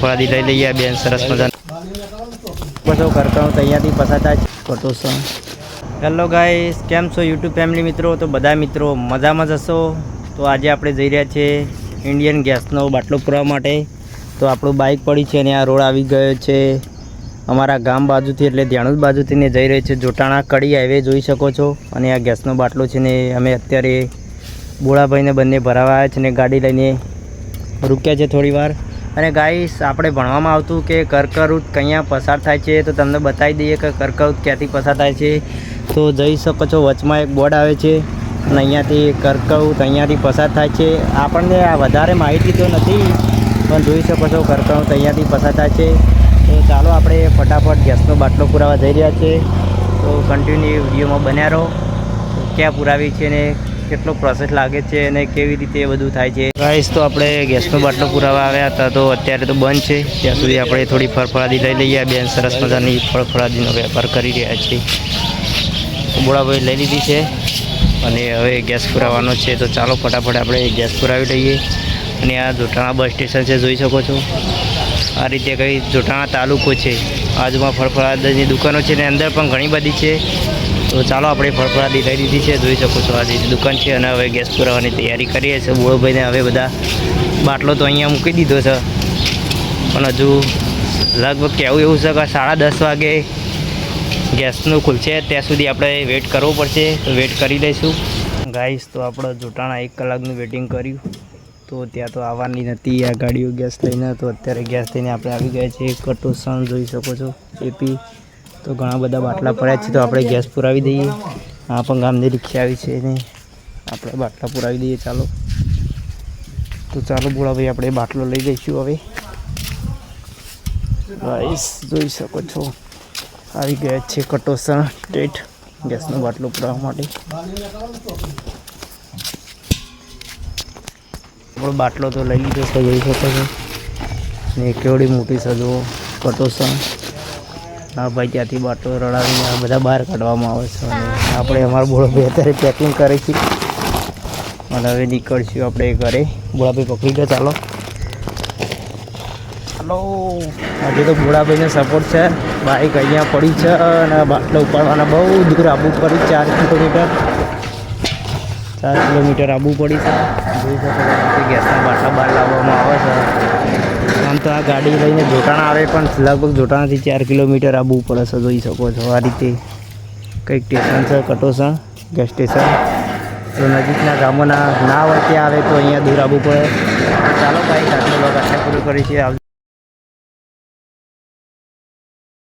ફળાદી લઈ લઈએ બેન સરસ મજા બધો કરતા હું તૈયારથી પસાતા જ ફોટો છે. હેલો ગાઈસ, કેમ છો યુટ્યુબ ફેમિલી મિત્રો? તો બધા મિત્રો મજામાં જશો. તો આજે આપણે જઈ રહ્યા છીએ ઇન્ડિયન ગેસનો બાટલો પૂરવા માટે. તો આપણું બાઇક પડી છે અને આ રોડ આવી ગયો છે અમારા ગામ બાજુથી, એટલે ધ્યાણુજ બાજુથી ને જઈ રહ્યો છે જોટાણા કડી હાઈવે જોઈ શકો છો. અને આ ગેસનો બાટલો છે ને અમે અત્યારે બોળાભાઈને બંને ભરાવા આવ્યા છે ને ગાડી લઈને રૂક્યા છે થોડી વાર. અને ગાઈસ, આપણે ભણવામાં આવતું કે કર્કવૃત ક્યાં પસાર થાય છે, તો તમને બતાવી દઈએ કે કર્કવૃત ક્યાંથી પસાર થાય છે. તો જઈ શકો છો, વચમાં એક બોર્ડ આવે છે અને અહીંયાથી કર્કવૃત અહીંયાથી પસાર થાય છે. આપણને આ વધારે માહિતી તો નથી, પણ જોઈ શકો છો કર્કવૃત અહીંયાથી પસાર થાય છે. તો ચાલો આપણે ફટાફટ ગેસનો બાટલો પુરાવા જઈ રહ્યા છે. તો કન્ટિન્યુ વિડીયોમાં બન્યા રહો. ક્યાં પુરાવી છે ને કેટલો પ્રોસેસ લાગે છે અને કેવી રીતે એ બધું થાય છે. ગાઈસ, તો આપણે ગેસનો બાટલો પુરાવા આવ્યા હતા, તો અત્યારે તો બંધ છે. ત્યાં સુધી આપણે થોડી ફળફળાદી લઈ લઈએ. બેન સરસ મજાની ફળફળાદીનો વેપાર કરી રહ્યા છીએ. બોળાભાઈ લઈ લીધી છે અને હવે ગેસ પુરાવાનો છે. તો ચાલો ફટાફટ આપણે ગેસ પુરાવી લઈએ. અને આ જોટાણા બસ સ્ટેશન છે, જોઈ શકો છો. આ રીતે કંઈ જોટાણા તાલુકો છે. આજુમાં ફળફળાદીની દુકાનો છે ને અંદર પણ ઘણી બધી છે. તો ચાલો આપણે ફળફળાદી લઈ લીધી છે, જોઈ શકો છો. આ રીતે દુકાન છે અને હવે ગેસ પુરાવાની તૈયારી કરીએ છીએ. બોળભાઈને હવે બધા બાટલો તો અહીંયા મૂકી દીધો છે, પણ હજુ લગભગ કહેવું એવું છે કે 10:30 વાગે ગેસનું ખુલશે, ત્યાં સુધી આપણે વેઇટ કરવો પડશે. તો વેઇટ કરી લઈશું. ગાઈસ, તો આપણે જોટાણા 1 કલાકનું વેઇટિંગ કર્યું, તો ત્યાં તો આવવાની નથી આ ગાડીઓ ગેસ લઈને. તો અત્યારે ગેસ લઈને આપણે આવી ગયા છીએ કટોસણ, જોઈ શકો છો એપી. તો ઘણા બધા બાટલા પડ્યા છે, તો આપણે ગેસ પુરાવી દઈએ. આ પણ ગામની રિક્ષા આવી છે ને આપણે બાટલા પુરાવી દઈએ. ચાલો, તો ચાલો બોળાભાઈ, આપણે બાટલો લઈ જઈશું હવે. ગાઈસ, જોઈ શકો છો આવી ગયા છે કટોસણ સ્ટેટ ગેસનો બાટલો પુરાવવા માટે. આપણો બાટલો તો લઈ લીધો છે, જોઈ શકો છો. ને કેવડી મોટી સજો કટોસણ. હા ભાઈ, ત્યાંથી બાટલો રડાવીને આ બધા બહાર કાઢવામાં આવે છે. અને આપણે અમારા બોળાભાઈ અત્યારે પેકિંગ કરે છે અને હવે નીકળશું આપણે ઘરે. બોળાભાઈ પકડી ગયા. ચાલો ચાલો, આજે તો બોળાભાઈને સપોર્ટ છે. બાઇક અહીંયા પડી છે અને બાટલો ઉપાડવાના બહુ દૂર આવવું પડી, 4 કિલોમીટર આવવું પડી છે. જોઈ શકો છો ગેસના બાટલા બહાર લાવવામાં આવે છે. આમ તો આ ગાડી લઈને જોટાણા આવે, પણ લગભગ જોટાણાથી 4 કિલોમીટર આવવું પડે છે, જોઈ શકો છો. આ રીતે કંઈક સ્ટેશન છે કટોસણ ગેસ સ્ટેશન. તો નજીકના ગામોના ના હોય ત્યાં આવે તો અહીંયા દૂર આવવું પડે. ચાલો ભાઈ, આટલો લોક આટલા પૂરું કરી છે.